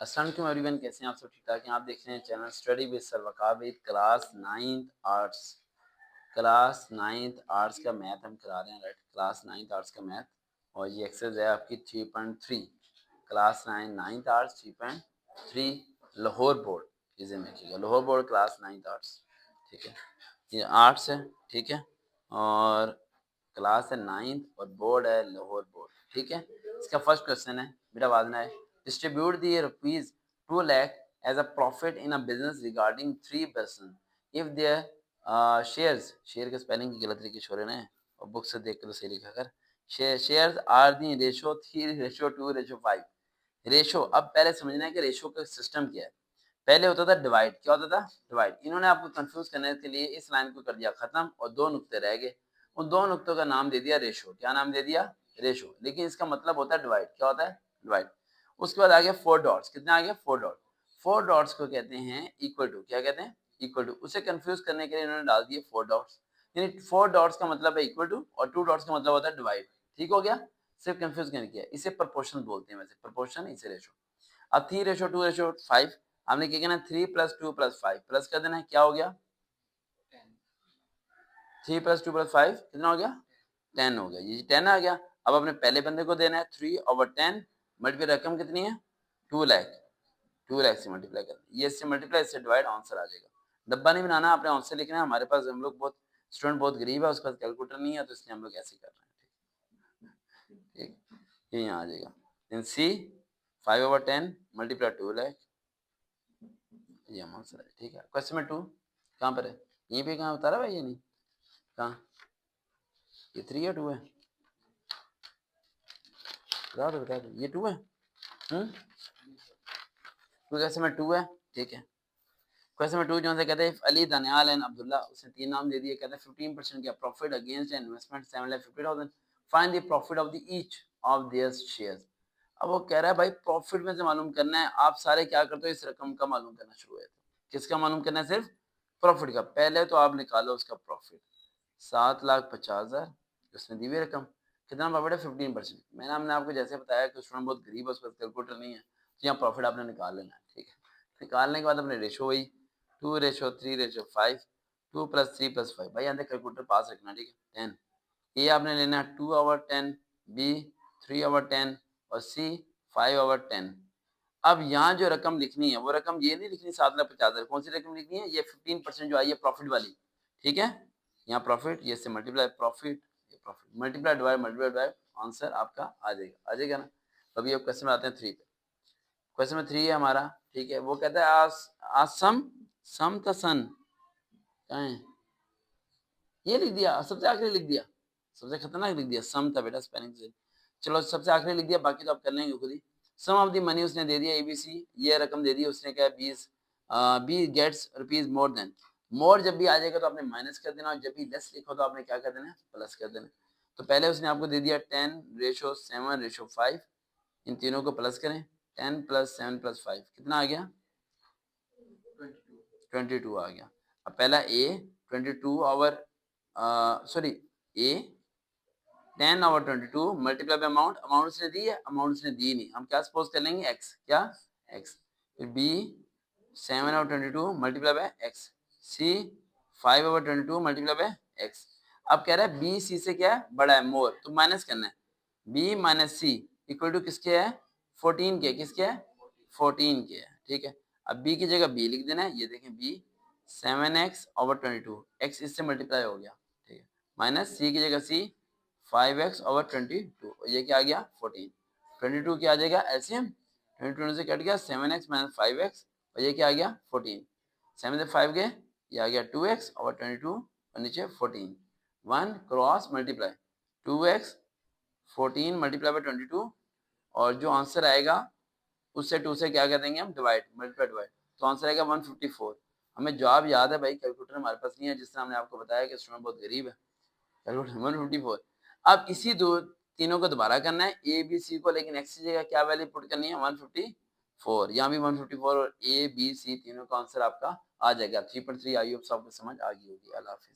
अस्सलाम वालेकुम एवरीवन, कैसे हैं आप सब? ठीक ठाक हैं? आप देख रहे हैं channel study with sir Waqar with class 9th arts. Class 9th arts का मैथ हम करा रहे हैं, राइट। क्लास 9th आर्ट्स का मैथ और ये एक्सरसाइज है आपकी 3.3। Class 9th arts 3.3 Lahore board इसे देखिएगा, Lahore board class 9th arts, ठीक है। ये आर्ट्स है, ठीक है, और क्लास है 9th और बोर्ड है लाहौर बोर्ड, ठीक है। इसका फर्स्ट क्वेश्चन है, बेटा वाजना है, distribute the rupees 2 lakh as a profit in a business regarding 3 person if their shares, share के स्पेलिंग की गलत लिखी छोड़े ना, और बुक से देख के तो सही लिखा कर। Shares are the ratio 3 ratio 2 ratio 5। Ratio, अब पहले समझना है कि रेशो का सिस्टम क्या है। पहले होता था डिवाइड, क्या होता था? डिवाइड। इन्होंने आपको कंफ्यूज करने के लिए इस लाइन को कर दिया खत्म और दो नुक्ते रह गए, उन दो नुक्तों का नाम दे दिया रेशो। क्या नाम दे दिया? रेशो। लेकिन इसका मतलब होता है डिवाइड। क्या होता है? डिवाइड। उसके बाद आ गया 4 डॉट्स। कितने आ गया? 4 डॉट। 4 डॉट्स को कहते हैं इक्वल टू। क्या कहते हैं? Equal to. उसे कंफ्यूज करने के लिए इन्होंने डाल दिए 4 डॉट्स, यानी 4 डॉट्स का मतलब है इक्वल टू और 2 डॉट्स का मतलब होता है डिवाइड। ठीक हो गया? सिर्फ कंफ्यूज करने किया। इसे प्रोपोर्शन बोलते हैं, वैसे प्रोपोर्शन, इसे रेशो। अब 3 रेशो 2 रेशो 5, हमने क्या कहना? 3 प्लस 2 प्लस 5 प्लस कर देना है। क्या हो गया? 3 प्लस 2 प्लस 5 कितना हो गया? 10 हो गया। ये 10 आ गया। अब अपने पहले बंदे को देना है 3/10, मल्टीप्लाई रकम कितनी है? 2 लाख। 2 लाख से मल्टीप्लाई करना, ये इससे मल्टीप्लाई, इससे डिवाइड, आंसर आ जाएगा। डब्बा नहीं बनाना, आपने आंसर लिखना है। हमारे पास, हम लोग बहुत स्टूडेंट बहुत गरीब है, उसके पास कैलकुलेटर नहीं है, तो इसलिए हम लोग ऐसे कर रहे हैं। ठीक, ये यहाँ आ जाएगा। देन सी 5/10 मल्टीप्लाई 2 लाख, ये आंसर है। ठीक है। क्वेश्चन नंबर 2 कहाँ पर है? यहीं पे कहाँ उतारा भाई? ये नहीं, कहाँ? ये 3 या 2 है? बता दो ये 2 है। क्वेश्चन नंबर 2 है, ठीक है। क्वेश्चन नंबर 2 जो है कहते हैं अली दानियाल एंड अब्दुल्ला, उसने 3 नाम दे दिए। कहते हैं 15% का profit against investment 7,50,000, find the profit of the each of their shares. अब वो कह रहा है भाई प्रॉफिट में से मालूम करना है। आप सारे क्या करते हो? इस रकम का मालूम करना शुरू है। किसका मालूम करना है? सिर्फ प्रॉफिट का। पहले तो आप निकालो उसका प्रॉफिट, 7,50,000, उसने दी हुई रकम। कितना प्रॉफिट है? 15%। मैंने हमने आपको जैसे बताया कि स्टूडेंट बहुत गरीब है, उसके पास कैलकुलेटर नहीं है, तो यहाँ प्रॉफिट आपने निकाल लेना है, ठीक है। निकालने के बाद अपने रेशो वही 2 रेशो 3 रेशो 5, 2 प्लस 3 प्लस 5, भाई यहाँ कैलकुलेटर पास रखना, ठीक है। 10, ए आपने लेना है 2/10, बी 3/10 और सी 5/10। अब यहाँ जो रकम लिखनी है वो रकम ये नहीं लिखनी 7,50,000, कौन सी रकम लिखनी है? ये 15% जो आई है प्रॉफिट वाली, ठीक है। यहाँ प्रॉफिट, ये से मल्टीप्लाई प्रॉफिट, ये प्रॉफिट, मल्टीप्लाई डिवाइड, आंसर आपका आ जाएगा ना। अभी अब क्वेश्चन में आते हैं 3 पे। क्वेश्चन में 3 है हमारा, ठीक है। वो कहता है आसम सम तसन, कहाँ है? ये लिख दिया, सबसे आखिरी लिख दिया, सबसे खतरनाक लिख दिया। सम था बेटा, स्पेलिंग से। चलो सबसे आखिरी लिख दिया, बाकी तो आप कर लेंगे खुद ही। सम ऑफ द मनी उसने दे दिया एबीसी, ये रकम दे दी उसने, क्या? 20। Be gets rupees more than. More जब भी आ जाएगा तो आपने माइनस कर देना, और जब भी लेस लिखो तो आपने क्या कर देना? प्लस कर देना। तो पहले उसने आपको दे दिया 10 रेशो 7 रेशो 5, इन तीनों को प्लस करें। 10 प्लस 7 प्लस 5 कितना आ गया? 22 आ गया। अब पहला ए 22 over, sorry, A 10/22 multiply by amount, amount उसने दी है? अमाउंट उसने दी नहीं, हम क्या सपोज कर लेंगे? एक्स, क्या? एक्स। फिर b 7/22 multiply by x, c 5/22 multiply by x. अब कह रहा है बी सी से क्या है? बड़ा है, मोर, तो माइनस करना है। B minus c equal to किसके है? 14 के। किसके है? 14 के है, ठीक है। अब बी की जगह बी लिख देना है, ये देखें बी 7x/22, एक्स इससे मल्टीप्लाई हो गया, ठीक है। माइनस सी की जगह सी 5x/22, ये क्या आ गया? 14। 22 क्या आ जाएगा? एलसीएम 22 से कट गया 7x माइनस 5x, और ये क्या आ गया? 14। 7 से 5 गए, ये आ गया 2x/22 और नीचे 14। 1 cross multiply 2x 14 multiply by 22, और जो आंसर आएगा उससे 2 से क्या कर देंगे हम? डिवाइड, मल्टीप्लाई डिवाइड, तो आंसर आएगा 154। हमें जवाब याद है भाई, कैलकुलेटर हमारे पास नहीं है, जिस तरह हमने आपको बताया कि स्टूडेंट बहुत गरीब है। कैलकुलेटर 154। अब इसी दो तीनों को दोबारा करना है, ए बी सी को, लेकिन एक्स की जगह क्या वैल्यू पुट करनी है? 154। यहाँ भी 154, और ए बी सी तीनों का आंसर आपका आ जाएगा। 3.3 आई होप सबको समझ आ गई होगी। अल्लाह हाफिज।